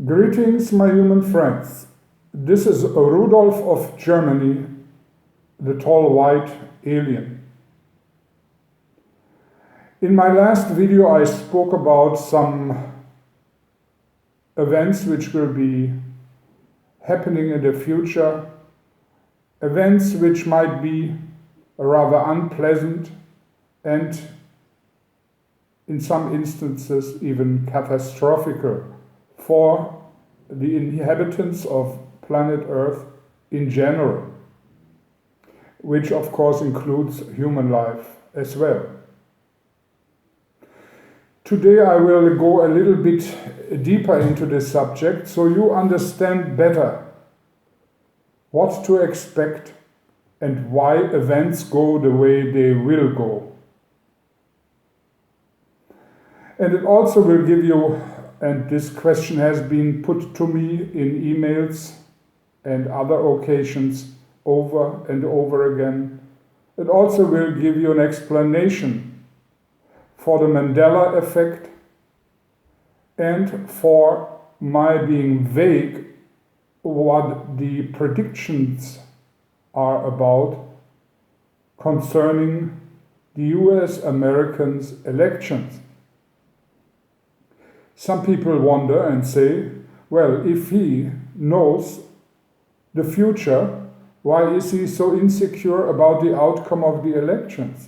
Greetings, my human friends. This is Rudolf of Germany, the tall white alien. In my last video I spoke about some events which will be happening in the future, events which might be rather unpleasant and in some instances even catastrophic for the inhabitants of planet Earth in general, which of course includes human life as well. Today I will go a little bit deeper into this subject so you understand better what to expect and why events go the way they will go. And it also will give you, and this question has been put to me in emails and other occasions over and over again, it also will give you an explanation for the Mandela effect and for my being vague what the predictions are about concerning the US Americans' elections. Some people wonder and say, well, if he knows the future, why is he so insecure about the outcome of the elections?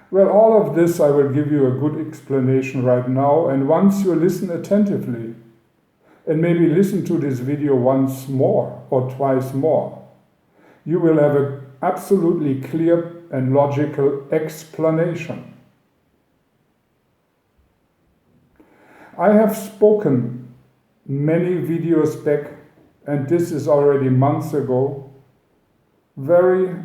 Well, all of this I will give you a good explanation right now, and once you listen attentively, and maybe listen to this video once more or twice more, you will have an absolutely clear and logical explanation. I have spoken many videos back, and this is already months ago, very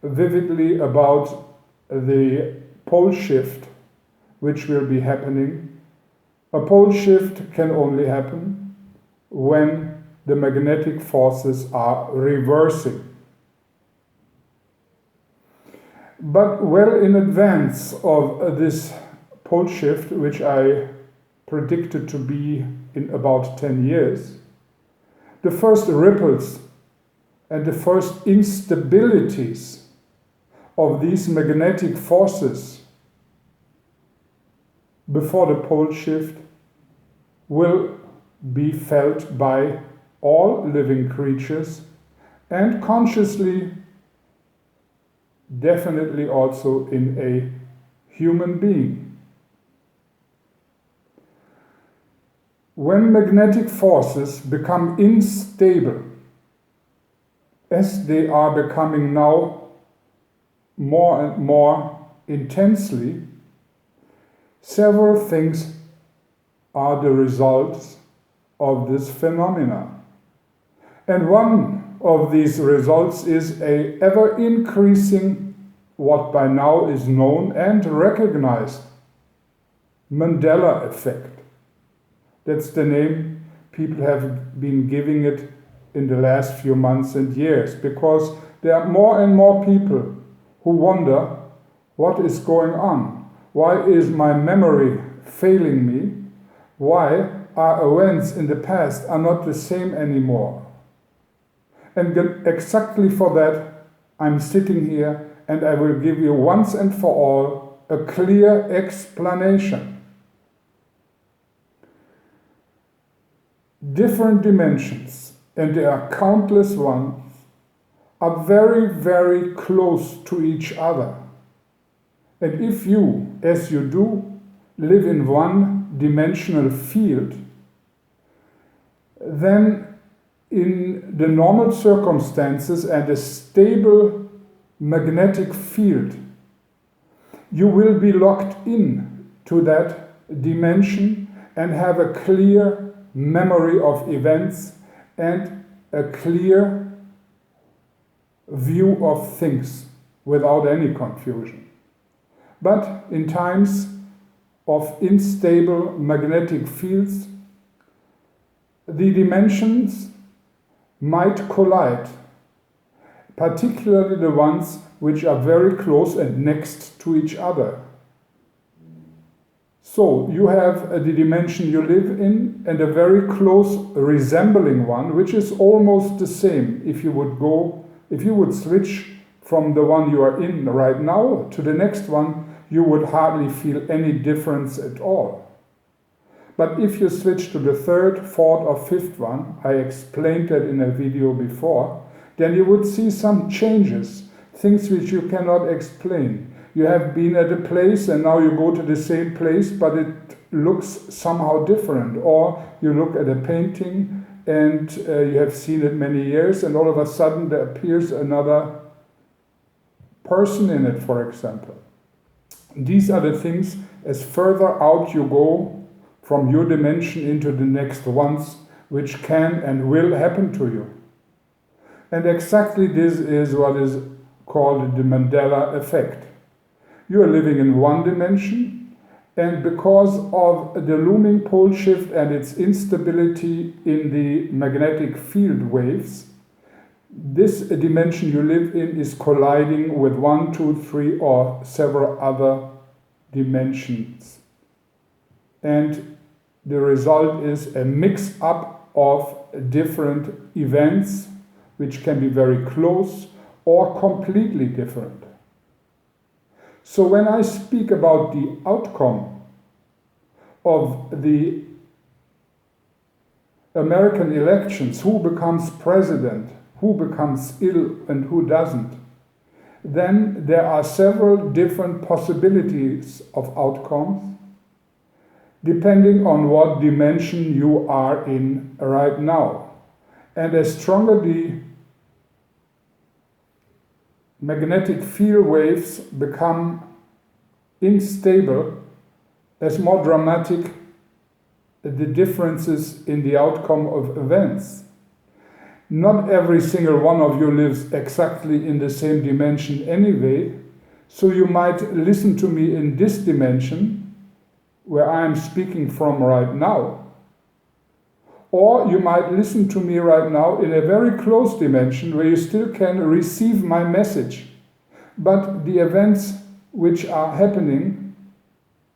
vividly about the pole shift which will be happening. A pole shift can only happen when the magnetic forces are reversing. But well in advance of this pole shift, which I predicted to be in about 10 years, the first ripples and the first instabilities of these magnetic forces before the pole shift will be felt by all living creatures and consciously, definitely also in a human being. When magnetic forces become unstable, as they are becoming now more and more intensely, several things are the results of this phenomena. And one of these results is an ever-increasing, what by now is known and recognized, Mandela effect. That's the name people have been giving it in the last few months and years, because there are more and more people who wonder what is going on. Why is my memory failing me? Why our events in the past are not the same anymore? And exactly for that, I'm sitting here and I will give you once and for all a clear explanation. Different dimensions, and there are countless ones, are very, very close to each other. And if you, as you do, live in one dimensional field, then in the normal circumstances and a stable magnetic field, you will be locked in to that dimension and have a clear memory of events and a clear view of things without any confusion. But in times of unstable magnetic fields, the dimensions might collide, particularly the ones which are very close and next to each other. So you have the dimension you live in and a very close resembling one, which is almost the same. If you would switch from the one you are in right now to the next one, you would hardly feel any difference at all. But if you switch to the third, fourth or fifth one, I explained that in a video before, then you would see some changes, things which you cannot explain. You have been at a place and now you go to the same place, but it looks somehow different. Or you look at a painting and you have seen it many years and all of a sudden there appears another person in it, for example. These are the things, as further out you go from your dimension into the next ones, which can and will happen to you. And exactly this is what is called the Mandela effect. You are living in one dimension, and because of the looming pole shift and its instability in the magnetic field waves, this dimension you live in is colliding with 1, 2, 3 or several other dimensions. And the result is a mix-up of different events, which can be very close or completely different. So when I speak about the outcome of the American elections, who becomes president, who becomes ill and who doesn't, then there are several different possibilities of outcomes depending on what dimension you are in right now. And as stronger the magnetic field waves become unstable, as more dramatic the differences in the outcome of events. Not every single one of you lives exactly in the same dimension anyway, so you might listen to me in this dimension, where I am speaking from right now. Or you might listen to me right now in a very close dimension where you still can receive my message. But the events which are happening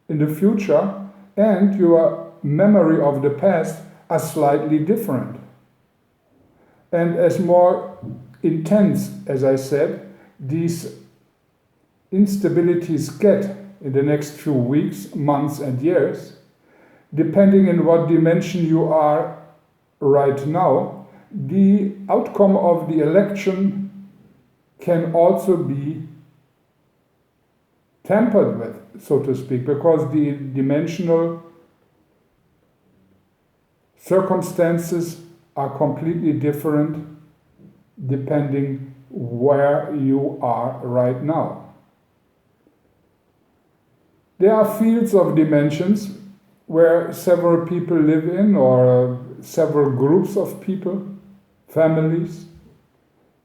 in the future and your memory of the past are slightly different. And as more intense, as I said, these instabilities get in the next few weeks, months and years, depending on what dimension you are right now, the outcome of the election can also be tampered with, so to speak, because the dimensional circumstances are completely different depending where you are right now. There are fields of dimensions where several people live in, or several groups of people, families,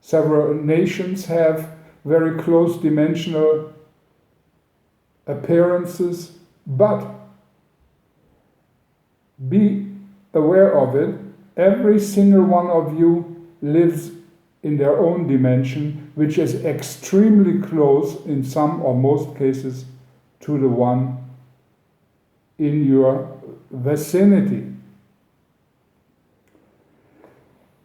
several nations have very close dimensional appearances, but be aware of it. Every single one of you lives in their own dimension, which is extremely close in some or most cases to the one in your vicinity.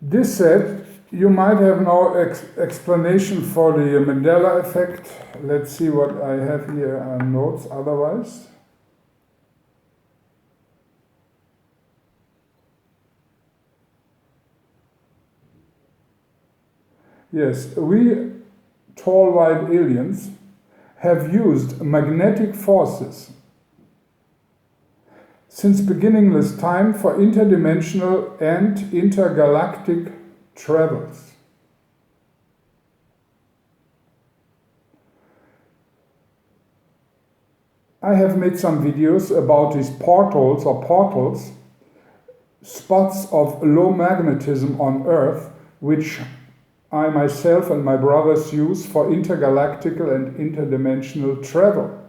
This said, you might have now explanation for the Mandela effect. Let's see what I have here on notes otherwise. Yes, we tall white aliens have used magnetic forces since beginningless time for interdimensional and intergalactic travels. I have made some videos about these portals, spots of low magnetism on Earth, which I myself and my brothers use for intergalactical and interdimensional travel.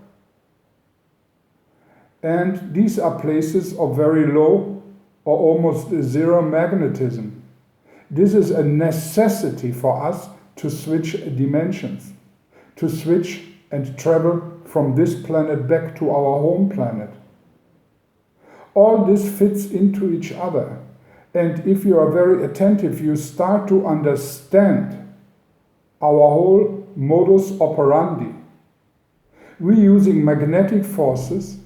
And these are places of very low or almost zero magnetism. This is a necessity for us to switch dimensions, to switch and travel from this planet back to our home planet. All this fits into each other. And if you are very attentive, you start to understand our whole modus operandi. We're using magnetic forces,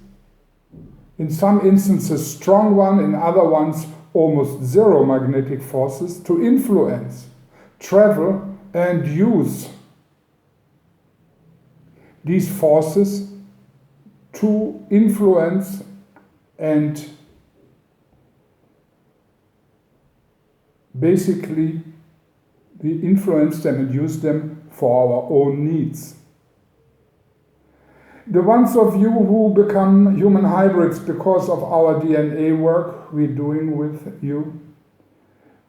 in some instances strong one, in other ones almost zero magnetic forces, to influence, travel and use these forces to influence and basically we influence them and use them for our own needs. The ones of you who become human hybrids because of our DNA work we're doing with you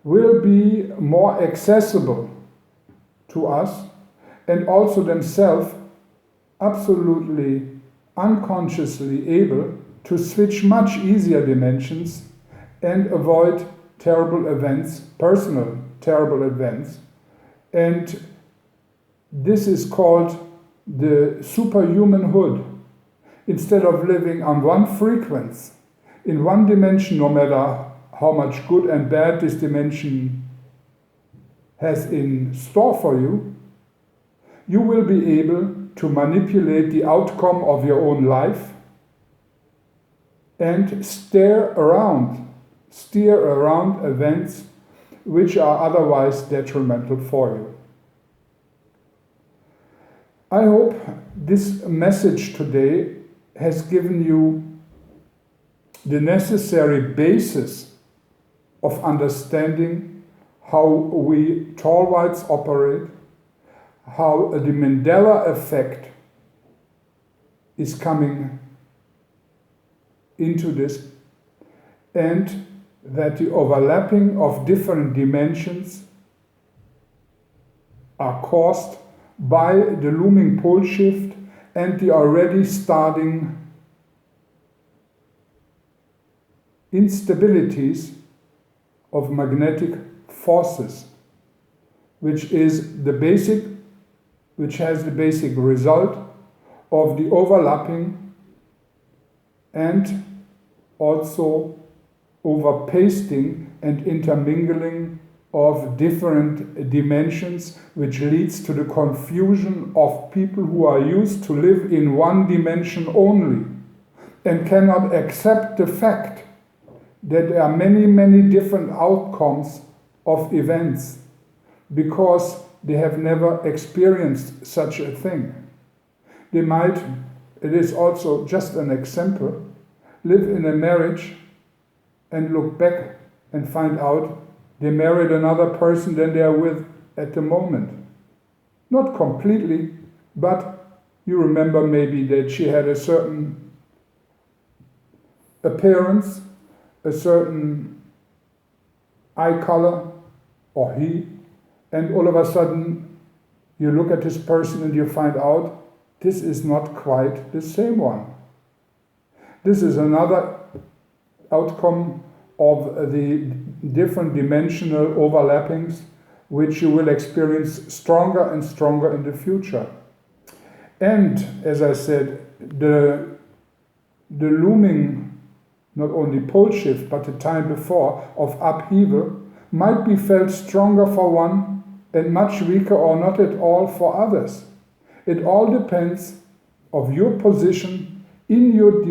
will be more accessible to us and also themselves absolutely unconsciously able to switch much easier dimensions and avoid terrible events, personal terrible events. And this is called the superhumanhood. Instead of living on one frequency, in one dimension, no matter how much good and bad this dimension has in store for you, you will be able to manipulate the outcome of your own life and steer around events which are otherwise detrimental for you. I hope this message today has given you the necessary basis of understanding how we tall whites operate, how the Mandela effect is coming into this, and that the overlapping of different dimensions are caused by the looming pole shift and the already starting instabilities of magnetic forces, which has the basic result of the overlapping and also overpasting and intermingling of different dimensions, which leads to the confusion of people who are used to live in one dimension only and cannot accept the fact that there are many, many different outcomes of events because they have never experienced such a thing. They might, it is also just an example, live in a marriage and look back and find out they married another person than they are with at the moment. Not completely, but you remember maybe that she had a certain appearance, a certain eye color, or he, and all of a sudden you look at this person and you find out this is not quite the same one. This is another outcome of the different dimensional overlappings which you will experience stronger and stronger in the future. And as I said, the looming not only pole shift but the time before of upheaval might be felt stronger for one and much weaker or not at all for others. It all depends of your position in your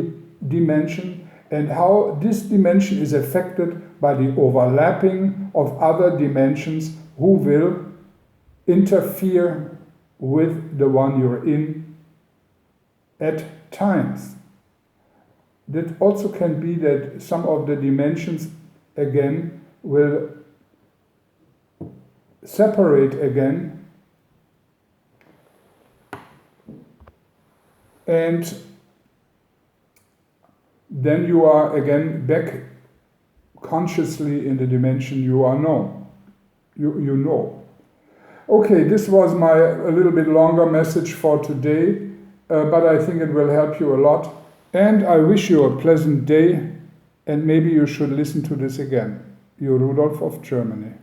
dimension and how this dimension is affected by the overlapping of other dimensions who will interfere with the one you're in at times. That also can be that some of the dimensions again will separate again, and then you are again back consciously in the dimension you are know. You know. Okay, this was a little bit longer message for today, but I think it will help you a lot. And I wish you a pleasant day, and maybe you should listen to this again. Your Rudolf of Germany.